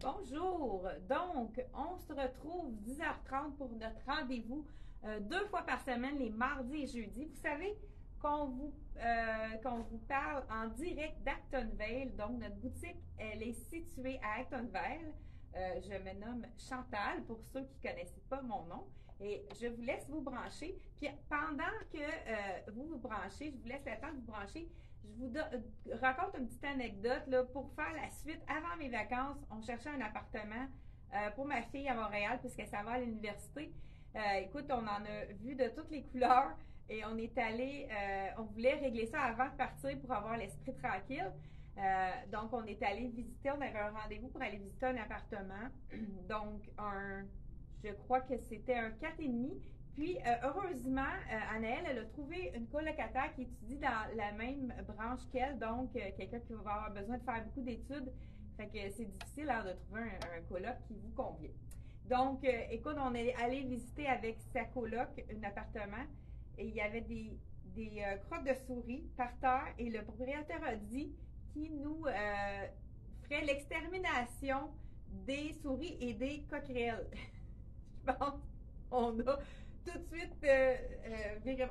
Bonjour! Donc, on se retrouve 10h30 pour notre rendez-vous 2 fois par semaine, les mardis et jeudis. Vous savez qu'on vous parle en direct d'Actonville. Donc, notre boutique, elle est située à Actonville. Je me nomme Chantal, pour ceux qui ne connaissent pas mon nom. Et je vous laisse vous brancher. Puis, pendant que vous vous branchez, je vous laisse le temps de vous brancher. Je vous raconte une petite anecdote là, pour faire la suite. Avant mes vacances, on cherchait un appartement pour ma fille à Montréal puisqu'elle s'en va à l'université. Écoute, on en a vu de toutes les couleurs et on est allé, on voulait régler ça avant de partir pour avoir l'esprit tranquille. Donc, on est allé visiter, on avait un rendez-vous pour aller visiter un appartement. Donc, je crois que c'était un 4,5. Puis, heureusement, Anaëlle, elle a trouvé une colocataire qui étudie dans la même branche qu'elle, donc quelqu'un qui va avoir besoin de faire beaucoup d'études. Fait que c'est difficile de trouver un coloc qui vous convient. Donc, écoute, on est allé visiter avec sa coloc un appartement et il y avait des crottes de souris par terre et le propriétaire a dit qu'il nous ferait l'extermination des souris et des coquerelles. Je pense on a tout de suite,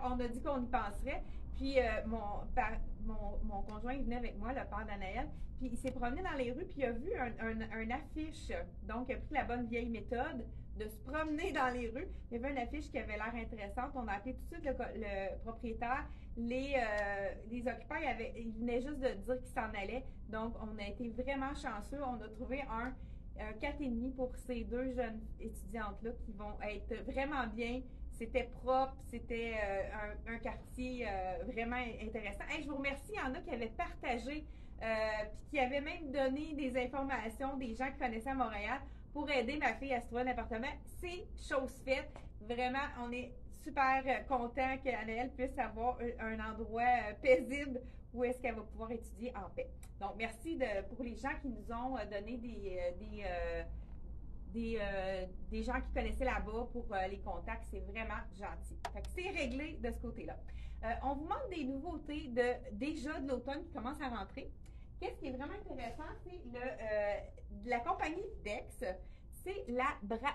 on a dit qu'on y penserait. Puis mon conjoint il venait avec moi, le père d'Anaëlle, puis il s'est promené dans les rues, puis il a vu un affiche. Donc, il a pris la bonne vieille méthode de se promener dans les rues. Il y avait une affiche qui avait l'air intéressante. On a appelé tout de suite le propriétaire. Les occupants, ils venaient juste de dire qu'ils s'en allaient. Donc, on a été vraiment chanceux. On a trouvé un 4,5 pour ces deux jeunes étudiantes-là qui vont être vraiment bien. C'était propre, c'était un quartier vraiment intéressant. Hey, je vous remercie, il y en a qui avaient partagé puis qui avaient même donné des informations des gens qui connaissaient à Montréal pour aider ma fille à se trouver un appartement. C'est chose faite. Vraiment, on est super content qu'Anaëlle puisse avoir un endroit paisible où est-ce qu'elle va pouvoir étudier en paix. Donc, merci pour les gens qui nous ont donné des gens qui connaissaient là-bas pour les contacts. C'est vraiment gentil. Fait que c'est réglé de ce côté-là. On vous montre des nouveautés déjà de l'automne qui commencent à rentrer. Qu'est-ce qui est vraiment intéressant, c'est de la compagnie Dex. C'est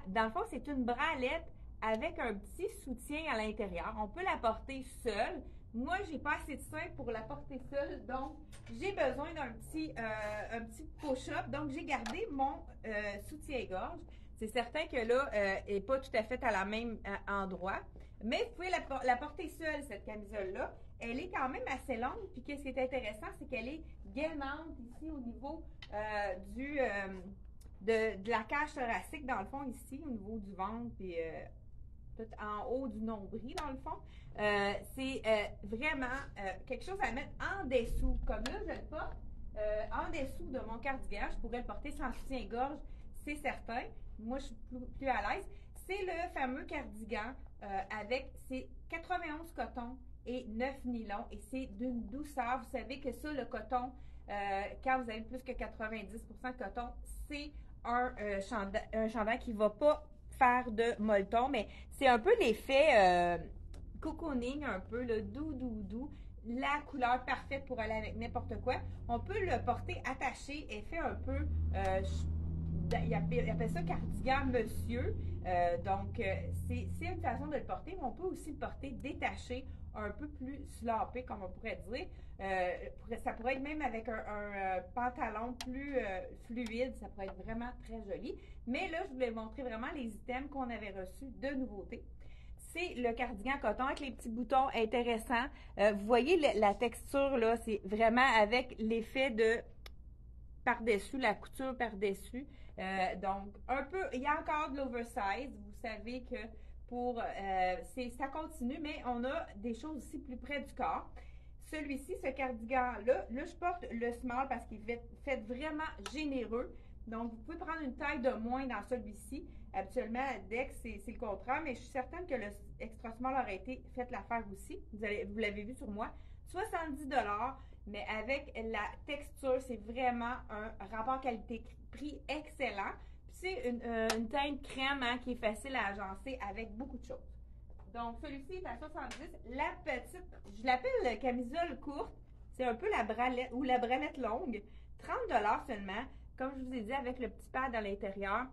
dans le fond, c'est une bralette avec un petit soutien à l'intérieur. On peut la porter seule. Moi, j'ai pas assez de sein pour la porter seule, donc j'ai besoin d'un petit push-up. Donc, j'ai gardé mon soutien-gorge. C'est certain que là, elle n'est pas tout à fait à la même endroit, mais vous pouvez la porter seule, cette camisole-là. Elle est quand même assez longue, puis qu'est-ce qui est intéressant, c'est qu'elle est gainante ici au niveau de la cage thoracique, dans le fond, ici, au niveau du ventre, puis tout en haut du nombril, dans le fond. C'est vraiment quelque chose à mettre en dessous. Comme là, je le porte en dessous de mon cardigan. Je pourrais le porter sans soutien-gorge, c'est certain. Moi, je suis plus à l'aise. C'est le fameux cardigan avec ses 91 coton et 9 nylon. Et c'est d'une douceur. Vous savez que ça, le coton, quand vous avez plus que 90% de coton, c'est un chandail qui ne va pas faire de molleton, mais c'est un peu l'effet cocooning, un peu le doux, la couleur parfaite pour aller avec n'importe quoi. On peut le porter attaché, effet un peu, il appelle ça cardigan monsieur, donc c'est une façon de le porter, mais on peut aussi le porter détaché, un peu plus slopé, comme on pourrait dire. Ça pourrait être même avec un pantalon plus fluide, ça pourrait être vraiment très joli. Mais là, je voulais montrer vraiment les items qu'on avait reçus de nouveautés. C'est le cardigan coton avec les petits boutons intéressants. Vous voyez la texture, là, c'est vraiment avec l'effet de par-dessus, la couture par-dessus. Donc, un peu, il y a encore de l'oversize. Vous savez que ça continue, mais on a des choses aussi plus près du corps. Celui-ci, ce cardigan-là, là, je porte le small parce qu'il fait vraiment généreux. Donc, vous pouvez prendre une taille de moins dans celui-ci. Habituellement, à Dex, c'est le contraire, mais je suis certaine que le extra small aurait été fait l'affaire aussi. Vous l'avez vu sur moi. 70 $, mais avec la texture, c'est vraiment un rapport qualité-prix excellent. Puis c'est une teinte crème qui est facile à agencer avec beaucoup de choses. Donc, celui-ci est à 70. La petite, je l'appelle camisole courte. C'est un peu la bralette ou la bralette longue. 30 $ seulement. comme je vous ai dit, avec le petit pad à l'intérieur,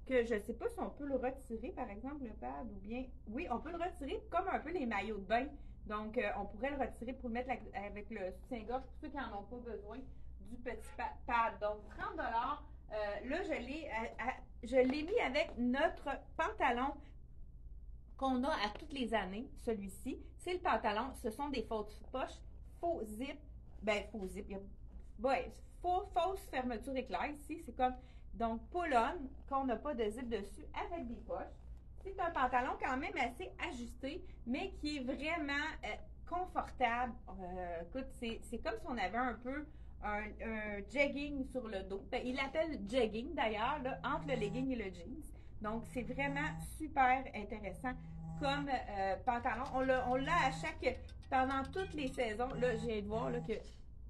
que je ne sais pas si on peut le retirer, par exemple, le pad, ou bien, oui, on peut le retirer comme un peu les maillots de bain. Donc, on pourrait le retirer pour le mettre avec le soutien-gorge pour ceux qui n'en ont pas besoin du petit pad. Donc, 30 là, je l'ai mis avec notre pantalon qu'on a à toutes les années, celui-ci. C'est le pantalon, ce sont des fausses poches, faux zip, faux zip, fausse fermeture éclair ici, c'est comme, donc, pull-on, qu'on n'a pas de zip dessus, avec des poches. C'est un pantalon quand même assez ajusté, mais qui est vraiment confortable. Écoute, c'est comme si on avait un peu un jegging sur le dos. Il l'appelle jegging d'ailleurs, entre le legging et le jeans. Donc, c'est vraiment super intéressant comme pantalon. On l'a pendant toutes les saisons. Là, j'ai de voir là, que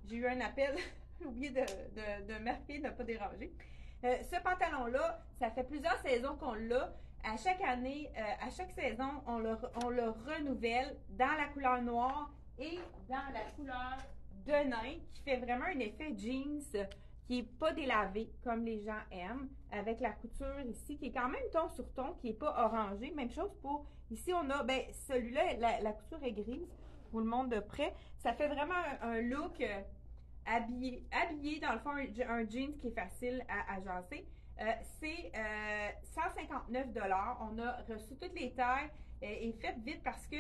j'ai eu un appel. J'ai oublié de marquer, de ne pas déranger. Ce pantalon-là, ça fait plusieurs saisons qu'on l'a. À chaque année, à chaque saison, on le renouvelle dans la couleur noire et dans la couleur de nain, qui fait vraiment un effet jeans qui n'est pas délavé comme les gens aiment, avec la couture ici, qui est quand même ton sur ton, qui n'est pas orangé. Même chose pour, ici on a, celui-là, la couture est grise, je vous le montre de près. Ça fait vraiment un look habillé, dans le fond, un jeans qui est facile à agencer. C'est 159 $. On a reçu toutes les tailles et faites vite parce que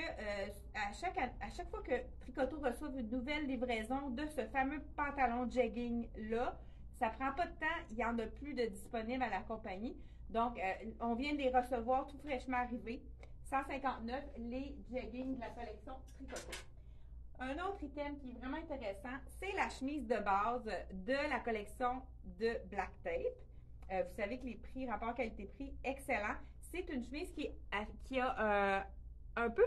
à chaque fois que Tricoto reçoit une nouvelle livraison de ce fameux pantalon jegging-là, ça prend pas de temps, il n'y en a plus de disponibles à la compagnie. Donc, on vient de les recevoir tout fraîchement arrivés. 159, les jeggings de la collection Tricoto. Un autre item qui est vraiment intéressant, c'est la chemise de base de la collection de Black Tape. Vous savez que les prix, rapport qualité-prix, excellent. C'est une chemise qui a un peu,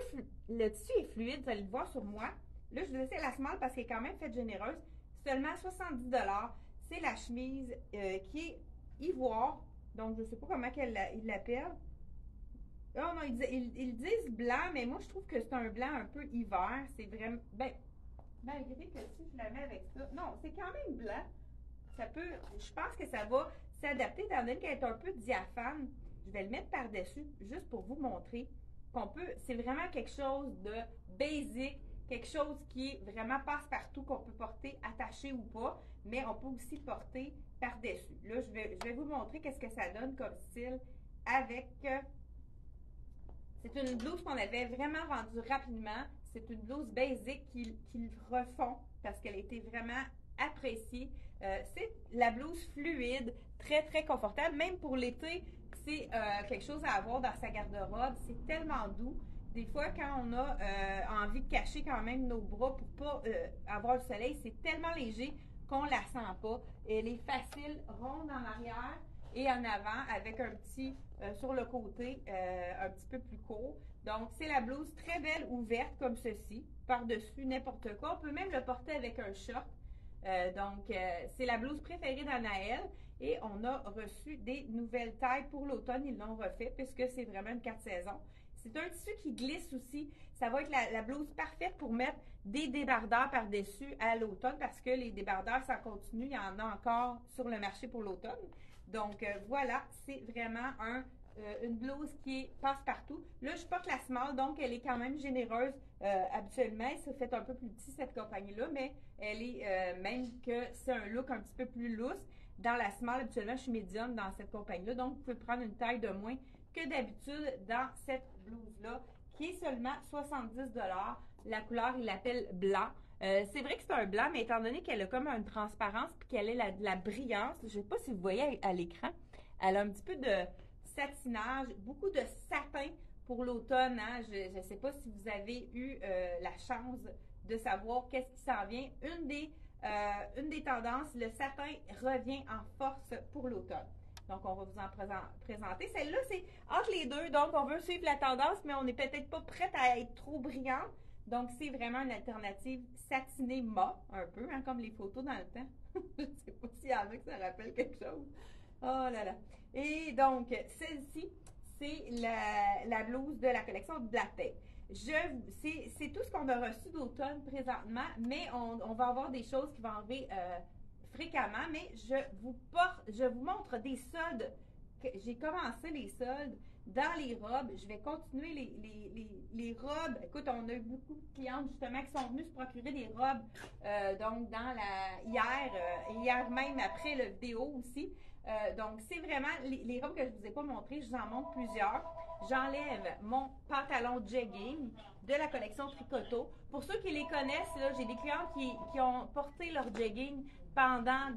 le tissu est fluide, vous allez le voir sur moi. Là, je vous essaie la small parce qu'elle est quand même faite généreuse. Seulement 70 $. C'est la chemise qui est ivoire. Donc, je ne sais pas comment ils l'appellent. Oh non, ils disent blanc, mais moi, je trouve que c'est un blanc un peu hiver. C'est vraiment, malgré que si je la mets avec ça, non, c'est quand même blanc. Je pense que ça va s'adapter étant donné qu'elle est un peu diaphane. Je vais le mettre par-dessus, juste pour vous montrer c'est vraiment quelque chose de basic, quelque chose qui est vraiment passe-partout, qu'on peut porter attaché ou pas, mais on peut aussi porter par-dessus. Là, je vais vous montrer qu'est-ce que ça donne comme style avec... c'est une blouse qu'on avait vraiment vendue rapidement. C'est une blouse basic qu'ils refont parce qu'elle a été vraiment appréciée. C'est la blouse fluide, très, très confortable. Même pour l'été, c'est quelque chose à avoir dans sa garde-robe. C'est tellement doux. Des fois, quand on a envie de cacher quand même nos bras pour pas avoir le soleil, c'est tellement léger qu'on la sent pas. Elle est facile, ronde en arrière et en avant avec un petit sur le côté un petit peu plus court. Donc, c'est la blouse très belle ouverte comme ceci, par-dessus n'importe quoi. On peut même le porter avec un short. C'est la blouse préférée d'Anaël et on a reçu des nouvelles tailles pour l'automne. Ils l'ont refait puisque c'est vraiment une 4 saisons. C'est un tissu qui glisse aussi. Ça va être la blouse parfaite pour mettre des débardeurs par-dessus à l'automne parce que les débardeurs, ça continue. Il y en a encore sur le marché pour l'automne. Donc, voilà, c'est vraiment une blouse qui passe-partout. Là, je porte la small, donc elle est quand même généreuse. Habituellement, elle se fait un peu plus petit, cette compagnie-là, mais elle est, même que c'est un look un petit peu plus lousse. Dans la small, habituellement, je suis médium dans cette compagnie-là, donc vous pouvez prendre une taille de moins que d'habitude dans cette blouse-là, qui est seulement 70 $. La couleur, il l'appelle blanc. C'est vrai que c'est un blanc, mais étant donné qu'elle a comme une transparence puis qu'elle a de la brillance, je ne sais pas si vous voyez à l'écran, elle a un petit peu de satinage, beaucoup de satin pour l'automne. Hein? Je ne sais pas si vous avez eu la chance de savoir qu'est-ce qui s'en vient. Une des tendances, le satin revient en force pour l'automne. Donc, on va vous en présenter. Celle-là, c'est entre les deux. Donc, on veut suivre la tendance, mais on n'est peut-être pas prête à être trop brillante. Donc, c'est vraiment une alternative satinée mat, un peu, hein, comme les photos dans le temps. Je ne sais pas s'il y en a que ça rappelle quelque chose. Oh là là. Et donc, celle-ci, c'est la blouse de la collection de Black Tape. C'est tout ce qu'on a reçu d'automne présentement, mais on va avoir des choses qui vont arriver fréquemment, mais je vous montre des soldes. J'ai commencé les soldes dans les robes. Je vais continuer les robes. Écoute, on a eu beaucoup de clientes justement qui sont venues se procurer des robes donc hier même après la vidéo aussi. Donc, c'est vraiment les robes que je ne vous ai pas montrées, je vous en montre plusieurs. J'enlève mon pantalon jegging de la collection Tricoto. Pour ceux qui les connaissent, j'ai des clients qui ont porté leur jegging pendant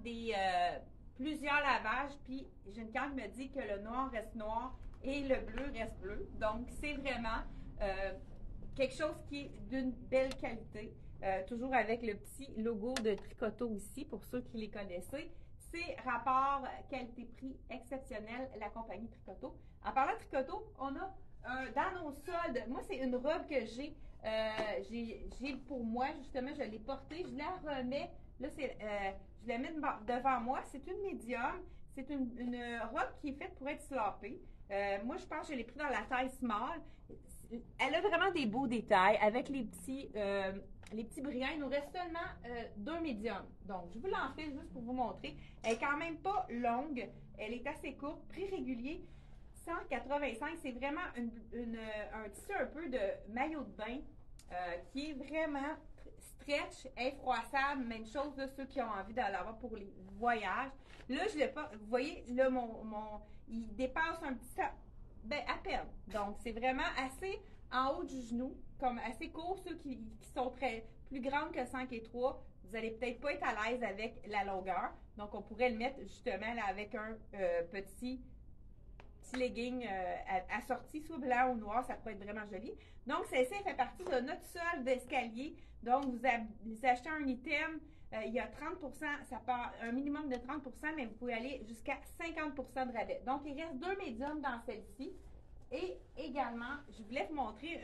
plusieurs lavages, puis j'ai une cliente qui me dit que le noir reste noir et le bleu reste bleu. Donc, c'est vraiment quelque chose qui est d'une belle qualité. Toujours avec le petit logo de Tricoto ici, pour ceux qui les connaissent. C'est rapport qualité-prix exceptionnel, la compagnie Tricoto. En parlant de Tricoto, on a dans nos soldes, moi c'est une robe que j'ai pour moi, justement, je l'ai portée, je la remets, là je la mets devant moi, c'est une médium, c'est une robe qui est faite pour être slopée. Moi je pense que je l'ai pris dans la taille small. Elle a vraiment des beaux détails avec les petits brillants. Il nous reste seulement 2 médiums. Donc, je vous l'enfile juste pour vous montrer. Elle est quand même pas longue. Elle est assez courte. Prix régulier, 185. C'est vraiment un tissu un peu de maillot de bain qui est vraiment stretch, infroissable. Même chose de ceux qui ont envie d'aller avoir pour les voyages. Là, je l'ai pas. Vous voyez, là, il dépasse un petit... Ben, à peine. Donc, c'est vraiment assez en haut du genou, comme assez court. Ceux qui sont plus grandes que 5 et 3, vous allez peut-être pas être à l'aise avec la longueur. Donc, on pourrait le mettre justement là, avec un petit legging assorti, soit blanc ou noir, ça pourrait être vraiment joli. Donc, celle-ci fait partie de notre solde d'escalier. Donc, vous achetez un item, il y a 30%, ça part un minimum de 30%, mais vous pouvez aller jusqu'à 50% de rabais. Donc, il reste 2 médiums dans celle-ci. Et également, je voulais vous montrer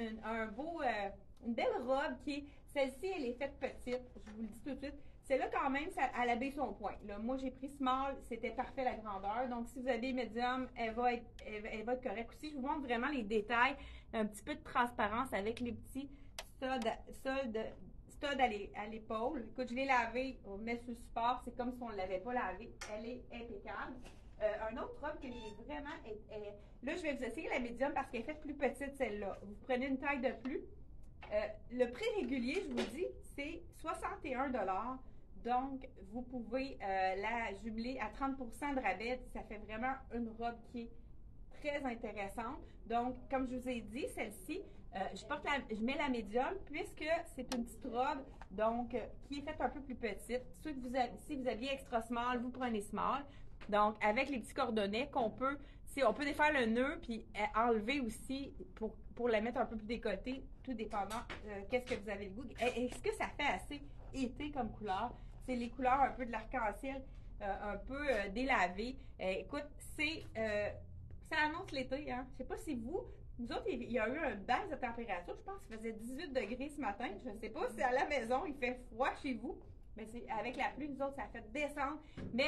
une belle robe qui est, celle-ci, elle est faite petite, je vous le dis tout de suite. Celle-là, quand même, elle abaisse son point. Là, moi, j'ai pris small, c'était parfait la grandeur. Donc, si vous avez medium, elle va être correcte aussi. Je vous montre vraiment les détails, un petit peu de transparence avec les petits stud à l'épaule. Écoute, je l'ai lavé, on met sur le support, c'est comme si on ne l'avait pas lavé. Elle est impeccable. Un autre robe que j'ai vraiment... là, je vais vous essayer la médium parce qu'elle est faite plus petite, celle-là. Vous prenez une taille de plus. Le prix régulier, je vous dis, c'est 61 $. Donc, vous pouvez la jumeler à 30% de rabais. Ça fait vraiment une robe qui est très intéressante. Donc, comme je vous ai dit, celle-ci, je mets la médium puisque c'est une petite robe donc qui est faite un peu plus petite. Si vous aviez extra small, vous prenez small. Donc, avec les petits cordonnets on peut défaire le nœud puis enlever aussi pour la mettre un peu plus décotée, tout dépendant qu'est-ce que vous avez le goût. Est-ce que ça fait assez été comme couleur? C'est les couleurs un peu de l'arc-en-ciel, un peu délavées. Écoute, ça annonce l'été, hein? Je sais pas si nous autres, il y a eu une baisse de température. Je pense qu'il faisait 18 degrés ce matin. Je ne sais pas si à la maison, il fait froid chez vous. Mais avec la pluie, nous autres, ça fait descendre. Mais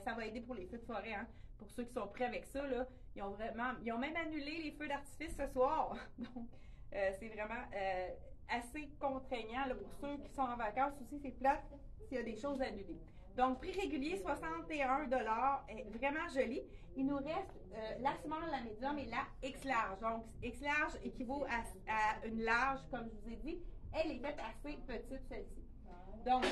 ça va aider pour les feux de forêt, hein? Pour ceux qui sont prêts avec ça, là, ils ont même annulé les feux d'artifice ce soir. Donc, c'est vraiment assez contraignant là, pour ceux qui sont en vacances aussi. C'est plate s'il y a des choses annulées. Donc, prix régulier, 61 $. Vraiment joli. Il nous reste la small, la médium et la X large. Donc, X large équivaut à une large, comme je vous ai dit. Elle est faite assez petite, celle-ci. Donc,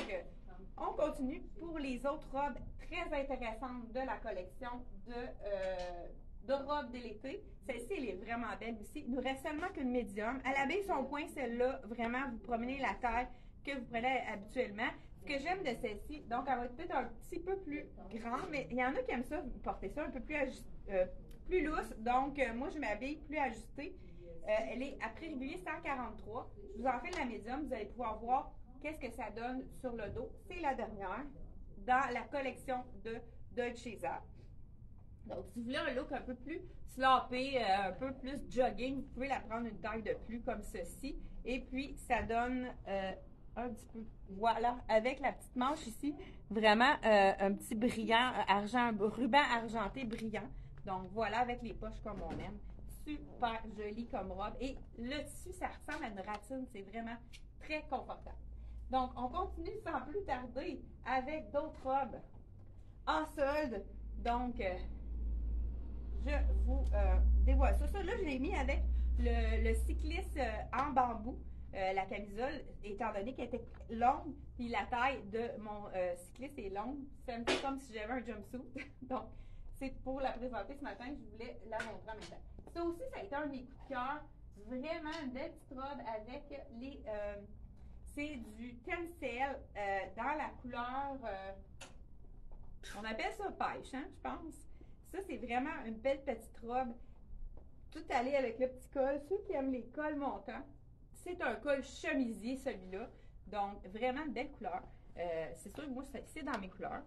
on continue pour les autres robes très intéressantes de la collection de robes de l'été. Celle-ci, elle est vraiment belle aussi. Il nous reste seulement qu'une médium. Elle abaisse son point, celle-là. Vraiment, vous promenez la taille que vous prenez habituellement. Ce que j'aime de celle-ci, donc elle va être peut-être un petit peu plus grande, mais il y en a qui aiment ça, porter ça un peu plus lousse. Donc, moi, je m'habille plus ajustée. Elle est à prix régulier 143. Je vous en fais la médium. Vous allez pouvoir voir qu'est-ce que ça donne sur le dos. C'est la dernière dans la collection de Dolce Vita. Donc, si vous voulez un look un peu plus sloppé, un peu plus jogging, vous pouvez la prendre une taille de plus comme ceci. Et puis, ça donne un petit peu, voilà, avec la petite manche ici, vraiment un petit brillant, un ruban argenté brillant. Donc, voilà, avec les poches comme on aime. Super joli comme robe. Et le tissu, ça ressemble à une ratine. C'est vraiment très confortable. Donc, on continue sans plus tarder avec d'autres robes en solde. Donc, je vous dévoile ça. Ça, là, je l'ai mis avec le cycliste en bambou. La camisole, étant donné qu'elle était longue, puis la taille de mon cycliste est longue, c'est un peu comme si j'avais un jumpsuit. Donc, c'est pour la présenter ce matin, je voulais la montrer en même temps. Ça aussi, ça a été un des coups de cœur. Vraiment une belle petite robe avec les... c'est du tencel dans la couleur... on appelle ça pêche, hein, je pense. Ça, c'est vraiment une belle petite robe. Tout allé avec le petit col. Ceux qui aiment les cols montants, c'est un col chemisier, celui-là. Donc, vraiment une belle couleur. C'est sûr que moi, c'est dans mes couleurs.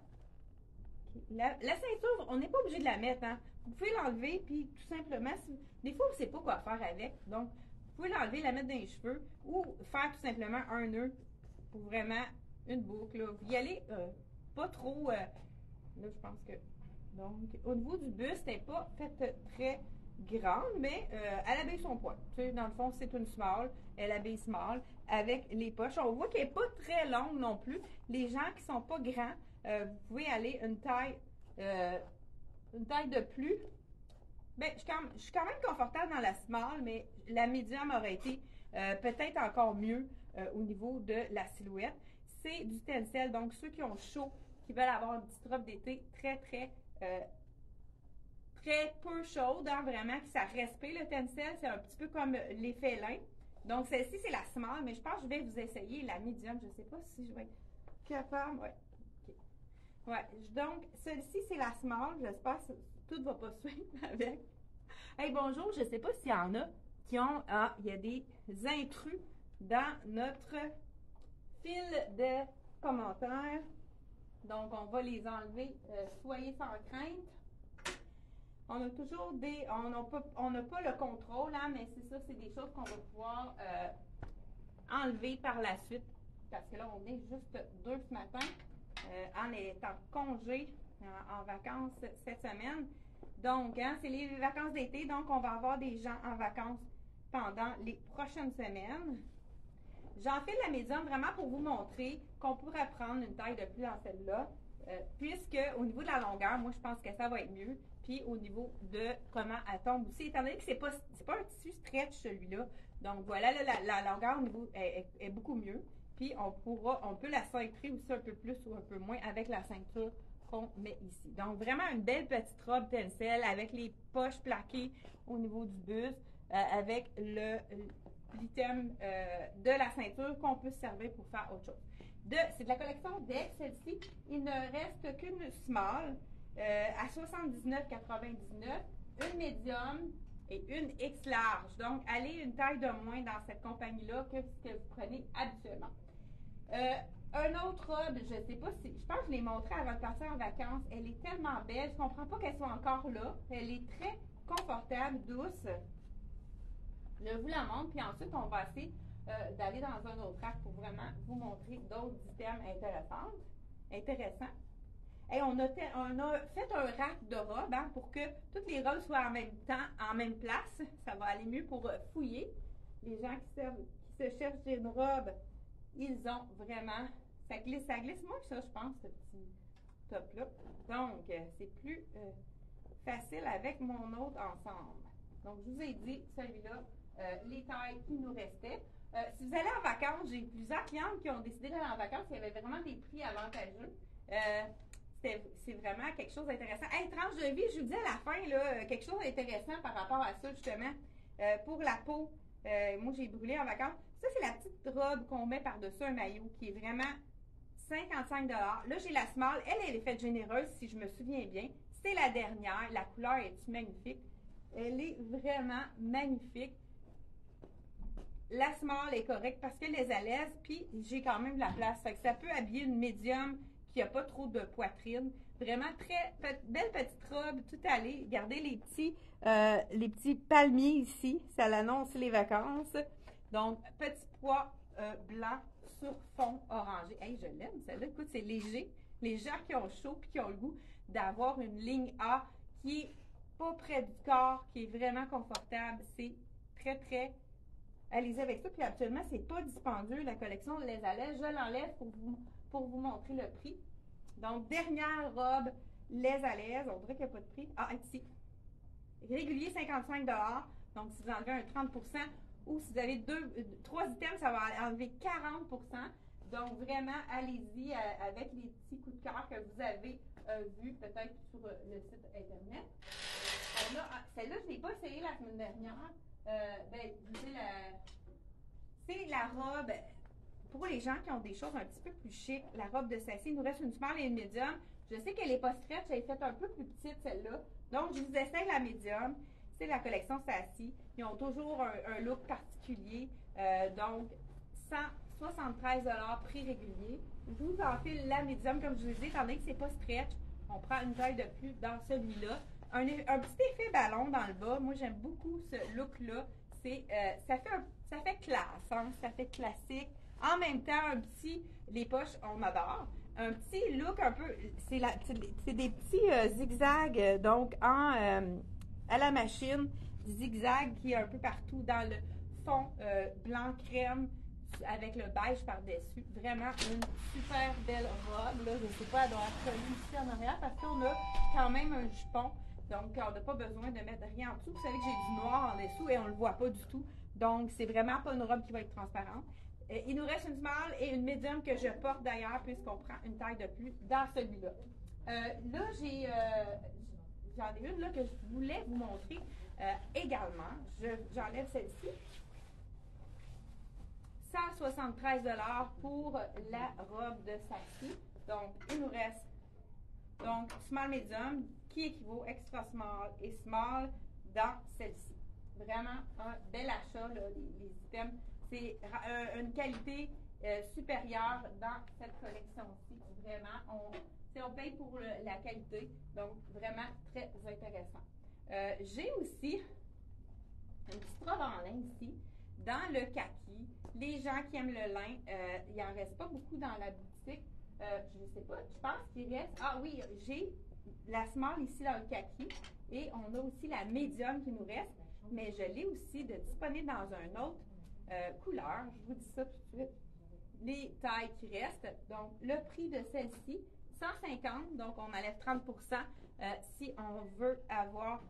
La ceinture, on n'est pas obligé de la mettre. Hein. Vous pouvez l'enlever, puis tout simplement, des fois, vous ne savez pas quoi faire avec. Donc, vous pouvez l'enlever, la mettre dans les cheveux, ou faire tout simplement un nœud pour vraiment une boucle. Là. Vous y allez pas trop... là, je pense que... Donc, au niveau du buste, elle n'est pas faite très grande, mais elle habille son poids. Tu sais, dans le fond, c'est une small. Elle habille small avec les poches. On voit qu'elle n'est pas très longue non plus. Les gens qui ne sont pas grands, vous pouvez aller une taille de plus. Bien, je suis quand même confortable dans la small, mais la medium aurait été peut-être encore mieux au niveau de la silhouette. C'est du tencel, donc ceux qui ont chaud, qui veulent avoir une petite robe d'été très peu chaude, hein, vraiment, que ça respire le tencel. C'est un petit peu comme l'effet lin. Donc, celle-ci, c'est la small, mais je pense que je vais vous essayer la medium. Je ne sais pas si je vais être capable. Ouais. Okay. Ouais. Donc, celle-ci, c'est la small. J'espère que tout ne va pas suivre avec. Hey, bonjour. Je ne sais pas s'il y en a qui ont... Ah, il y a des intrus dans notre fil de commentaires. Donc, on va les enlever. Soyez sans crainte. On a toujours des... On n'a pas le contrôle, hein, mais c'est ça, c'est des choses qu'on va pouvoir enlever par la suite. Parce que là, on est juste deux ce matin. En étant congé, en vacances cette semaine. Donc, hein, c'est les vacances d'été, donc on va avoir des gens en vacances pendant les prochaines semaines. J'en fais de la médium vraiment pour vous montrer qu'on pourrait prendre une taille de plus dans celle-là. Puisque au niveau de la longueur, moi je pense que ça va être mieux. Puis au niveau de comment elle tombe aussi, étant donné que c'est pas un tissu stretch celui-là. Donc voilà, là, la longueur au niveau est beaucoup mieux. Puis on peut la cintrer aussi un peu plus ou un peu moins avec la ceinture qu'on met ici. Donc vraiment une belle petite robe tencel avec les poches plaquées au niveau du buste, avec l'item de la ceinture qu'on peut se servir pour faire autre chose. C'est de la collection Dex, celle-ci. Il ne reste qu'une small à 79,99, une medium et une X large. Donc, allez une taille de moins dans cette compagnie-là que ce que vous prenez habituellement. Un autre robe, je ne sais pas si... Je pense que je l'ai montré avant de partir en vacances. Elle est tellement belle. Je ne comprends pas qu'elle soit encore là. Elle est très confortable, douce. Je vous la montre, puis ensuite, on va essayer d'aller dans un autre rack pour vraiment vous montrer d'autres items intéressants. Et on a fait un rack de robes, hein, pour que toutes les robes soient en même temps, en même place. Ça va aller mieux pour fouiller. Les gens qui se cherchent une robe, ils ont vraiment... Ça glisse moins que ça, je pense, ce petit top-là. Donc, c'est plus facile avec mon autre ensemble. Donc, je vous ai dit, celui-là, les tailles qui nous restaient. Si vous allez en vacances, j'ai plusieurs clientes qui ont décidé d'aller en vacances. Il y avait vraiment des prix avantageux. C'est vraiment quelque chose d'intéressant. Hey, tranche de vie, je vous dis à la fin, là, quelque chose d'intéressant par rapport à ça, justement. Pour la peau, moi, j'ai brûlé en vacances. Ça, c'est la petite robe qu'on met par-dessus un maillot qui est vraiment 55 $. Là, j'ai la small. Elle est faite généreuse, si je me souviens bien. C'est la dernière. La couleur est magnifique. Elle est vraiment magnifique. La small est correcte parce qu'elle est à l'aise, puis j'ai quand même de la place. Fait que ça peut habiller une médium qui n'a pas trop de poitrine. Vraiment très belle petite robe, tout allé. Regardez les petits palmiers ici. Ça l'annonce les vacances. Donc, petit pois blanc sur fond orangé. Hey, je l'aime, celle-là. Écoute, c'est léger. Les gens qui ont chaud puis qui ont le goût d'avoir une ligne A qui est pas près du corps, qui est vraiment confortable. C'est très allez-y avec ça. Puis absolument, c'est pas dispendieux, la collection Les Allaises. Je l'enlève pour vous montrer le prix. Donc, dernière robe Les Allaises. On dirait qu'il n'y a pas de prix. Ah, ici. Régulier, 55 $. Donc, si vous enlevez un 30 ou si vous avez trois items, ça va enlever 40 Donc, vraiment, allez-y avec les petits coups de cœur que vous avez vus peut-être sur le site Internet. Celle-là, je ne l'ai pas essayée la semaine dernière. C'est la robe, pour les gens qui ont des choses un petit peu plus chic, la robe de Sassy. Il nous reste une small et une médium. Je sais qu'elle n'est pas stretch, elle est faite un peu plus petite, celle-là. Donc, je vous essaye la médium. C'est la collection Sassy. Ils ont toujours un look particulier. Donc, 173 $ prix régulier. Je vous enfile la médium, comme je vous l'ai dit, étant donné que c'est pas stretch. On prend une taille de plus dans celui-là. Un petit effet ballon dans le bas. Moi, j'aime beaucoup ce look-là. Ça fait classe, hein? Ça fait classique. En même temps, les poches, on adore. Un petit look un peu, c'est des petits zigzags, donc à la machine, zigzag qui est un peu partout dans le fond blanc crème avec le beige par-dessus. Vraiment une super belle robe. Là, je ne sais pas, elle doit être collée ici en arrière parce qu'on a quand même un jupon. Donc, on n'a pas besoin de mettre rien en dessous. Vous savez que j'ai du noir en dessous et on ne le voit pas du tout. Donc, c'est vraiment pas une robe qui va être transparente. Il nous reste une small et une medium que je porte d'ailleurs puisqu'on prend une taille de plus dans celui-là. Là, j'en ai une là, que je voulais vous montrer également. J'enlève celle-ci. 173 $ pour la robe de Sassy. Donc, il nous reste donc small medium qui équivaut extra small et small dans celle-ci. Vraiment un bel achat, là, les items. C'est une qualité supérieure dans cette collection-ci. Vraiment, on paye pour la qualité. Donc, vraiment très intéressant. J'ai aussi une petite robe en lin ici, dans le kaki. Les gens qui aiment le lin, il n'en reste pas beaucoup dans la boutique. Je ne sais pas, je pense qu'il reste... Ah oui, j'ai la small ici dans le kaki et on a aussi la médium qui nous reste, mais je l'ai aussi disponible dans un autre couleur. Je vous dis ça tout de suite. Les tailles qui restent. Donc, le prix de celle-ci, 150, donc on enlève 30 si on veut avoir...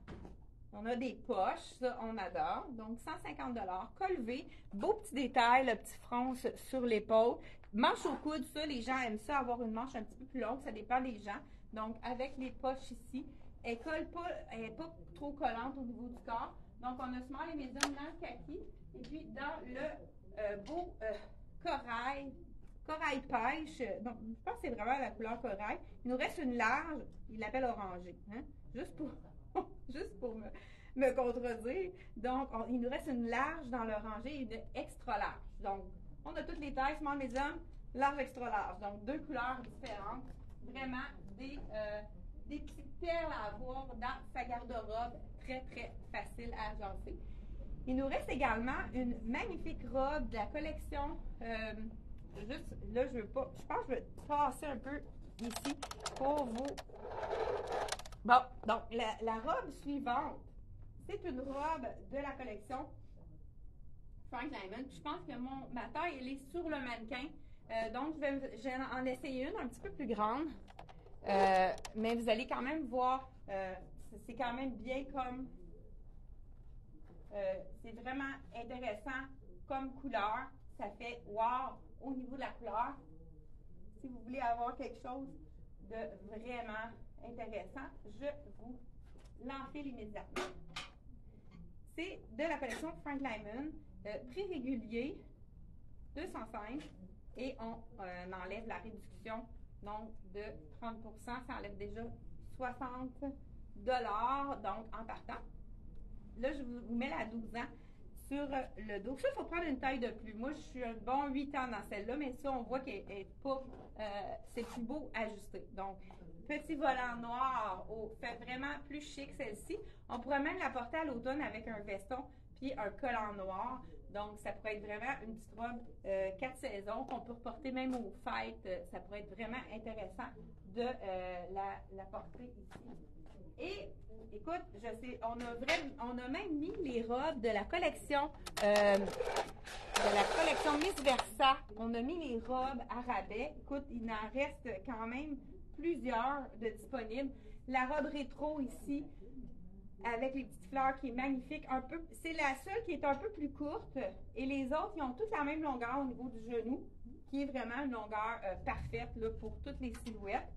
On a des poches, ça, on adore. Donc, 150 $. Col V, beau petit détail, le petit front sur l'épaule. Manche au coude, ça, les gens aiment ça, avoir une manche un petit peu plus longue, ça dépend des gens. Donc, avec les poches ici, elle n'est pas trop collante au niveau du corps. Donc, on a small et medium dans le kaki. Et puis, dans le beau corail pêche, donc, je pense que c'est vraiment la couleur corail. Il nous reste une large, il l'appelle orangé, hein? Juste pour me contredire. Donc, il nous reste une large dans l'orangé et une extra large. Donc, on a toutes les tailles, small, medium, large, extra large. Donc, deux couleurs différentes. Vraiment des petites perles à avoir dans sa garde-robe. Très, très facile à agencer. Il nous reste également une magnifique robe de la collection. Juste, là, je pense que je vais passer un peu ici pour vous... Bon, donc, la robe suivante, c'est une robe de la collection Frank Lyman. Je pense que ma taille, elle est sur le mannequin. Donc, je vais en essayer une un petit peu plus grande. Mais vous allez quand même voir, c'est quand même bien comme... c'est vraiment intéressant comme couleur. Ça fait wow au niveau de la couleur. Si vous voulez avoir quelque chose de vraiment intéressant, je vous l'enfile immédiatement. C'est de la collection Frank Lyman, prix régulier 205 et on enlève la réduction donc de 30 %, ça enlève déjà 60 $, donc en partant. Là, je vous mets la 12 ans sur le dos. Ça, il faut prendre une taille de plus. Moi, je suis un bon 8 ans dans celle-là, mais ça, on voit qu'elle n'est pas... c'est plus beau ajusté. Donc, petit volant noir, fait vraiment plus chic celle-ci. On pourrait même la porter à l'automne avec un veston puis un collant noir. Donc, ça pourrait être vraiment une petite robe 4 saisons qu'on peut reporter même aux fêtes. Ça pourrait être vraiment intéressant de la porter ici. Et écoute, je sais, on a même mis les robes de la collection Miss Versa. On a mis les robes à rabais. Écoute, il en reste quand même plusieurs de disponibles. La robe rétro ici, avec les petites fleurs qui est magnifique. C'est la seule qui est un peu plus courte. Et les autres, ils ont toutes la même longueur au niveau du genou, qui est vraiment une longueur parfaite là, pour toutes les silhouettes.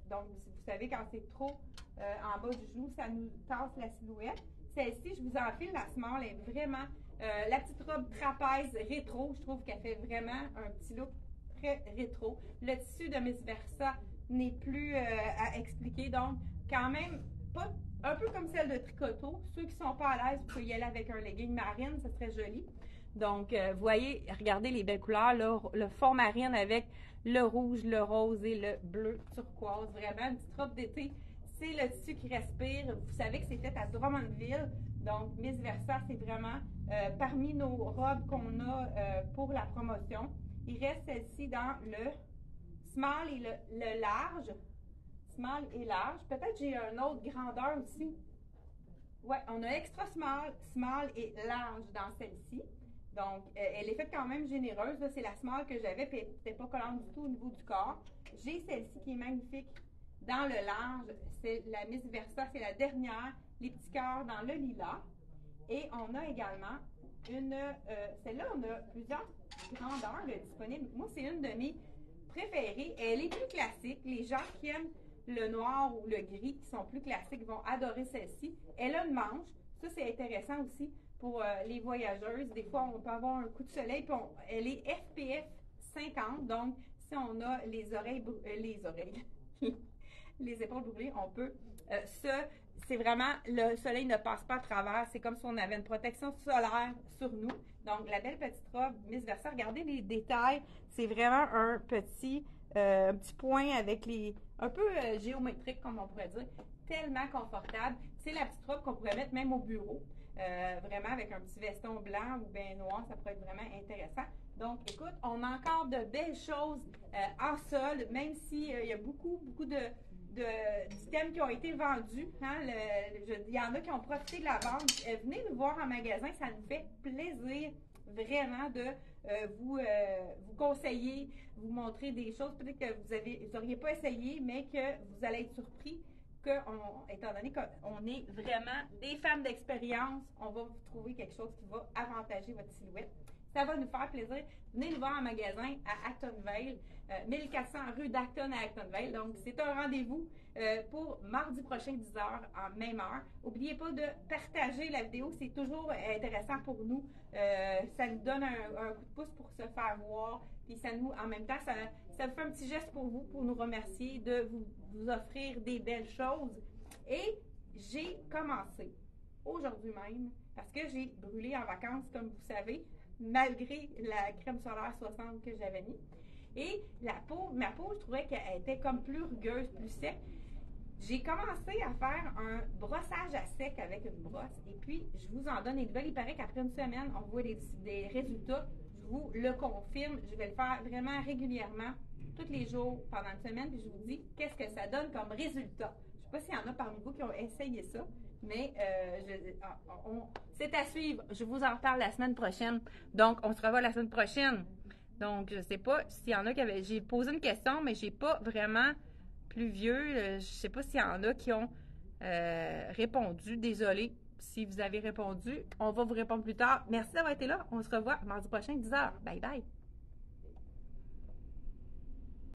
Donc, vous savez, quand c'est trop en bas du genou, ça nous tasse la silhouette. Celle-ci, je vous enfile, la small est vraiment la petite robe trapèze rétro. Je trouve qu'elle fait vraiment un petit look très rétro. Le tissu de Miss Versa n'est plus à expliquer. Donc, quand même, pas un peu comme celle de Tricoto. Ceux qui sont pas à l'aise, vous pouvez y aller avec un legging marine, ça serait joli. Donc, vous voyez, regardez les belles couleurs, là, le fond marine avec le rouge, le rose et le bleu turquoise. Vraiment, une petite robe d'été. C'est le tissu qui respire. Vous savez que c'est fait à Drummondville. Donc, Miss Versa, c'est vraiment parmi nos robes qu'on a pour la promotion. Il reste celle-ci dans le small et le large. Small et large. Peut-être j'ai une autre grandeur aussi. Ouais, on a extra small, small et large dans celle-ci. Donc, elle est faite quand même généreuse. C'est la small que j'avais, puis elle n'était pas collante du tout au niveau du corps. J'ai celle-ci qui est magnifique dans le large. C'est la Miss Versa, c'est la dernière. Les petits cœurs dans le lilas. Et on a également celle-là, on a plusieurs grandeurs disponibles. Moi, c'est une de mes préférées. Elle est plus classique. Les gens qui aiment le noir ou le gris, qui sont plus classiques, vont adorer celle-ci. Elle a une manche. Ça, c'est intéressant aussi pour les voyageuses. Des fois, on peut avoir un coup de soleil. Puis elle est SPF 50. Donc, si on a les épaules brûlées, on peut c'est vraiment, le soleil ne passe pas à travers. C'est comme si on avait une protection solaire sur nous. Donc, la belle petite robe Miss Versa. Regardez les détails. C'est vraiment un petit point avec un peu géométrique, comme on pourrait dire. Tellement confortable. C'est la petite robe qu'on pourrait mettre même au bureau. Vraiment avec un petit veston blanc ou bien noir, ça pourrait être vraiment intéressant. Donc, écoute, on a encore de belles choses en sol, même s'il y a beaucoup d'items qui ont été vendus. Hein, il y en a qui ont profité de la vente. Venez nous voir en magasin, ça nous fait plaisir vraiment de vous conseiller, vous montrer des choses peut-être que vous n'auriez pas essayé, mais que vous allez être surpris étant donné qu'on est vraiment des femmes d'expérience, on va vous trouver quelque chose qui va avantager votre silhouette. Ça va nous faire plaisir. Venez nous voir en magasin à Actonville, 1400 rue d'Acton à Actonville. Donc, c'est un rendez-vous pour mardi prochain, 10h, en même heure. N'oubliez pas de partager la vidéo. C'est toujours intéressant pour nous. Ça nous donne un coup de pouce pour se faire voir. Puis ça nous, en même temps, ça vous fait un petit geste pour vous, pour nous remercier de vous offrir des belles choses. Et j'ai commencé aujourd'hui même, parce que j'ai brûlé en vacances, comme vous savez, malgré la crème solaire 60 que j'avais mis. Et ma peau, je trouvais qu'elle était comme plus rugueuse, plus sec. J'ai commencé à faire un brossage à sec avec une brosse. Et puis, je vous en donne des nouvelles. Il paraît qu'après une semaine, on voit des résultats. Je vous le confirme. Je vais le faire vraiment régulièrement, tous les jours, pendant une semaine. Puis je vous dis qu'est-ce que ça donne comme résultat. Je ne sais pas s'il y en a parmi vous qui ont essayé ça. Mais c'est à suivre. Je vous en reparle la semaine prochaine. Donc, on se revoit la semaine prochaine. Donc, je ne sais pas s'il y en a qui avaient... J'ai posé une question, mais je n'ai pas vraiment plus vieux. Je ne sais pas s'il y en a qui ont répondu. Désolée si vous avez répondu. On va vous répondre plus tard. Merci d'avoir été là. On se revoit mardi prochain, 10h. Bye bye.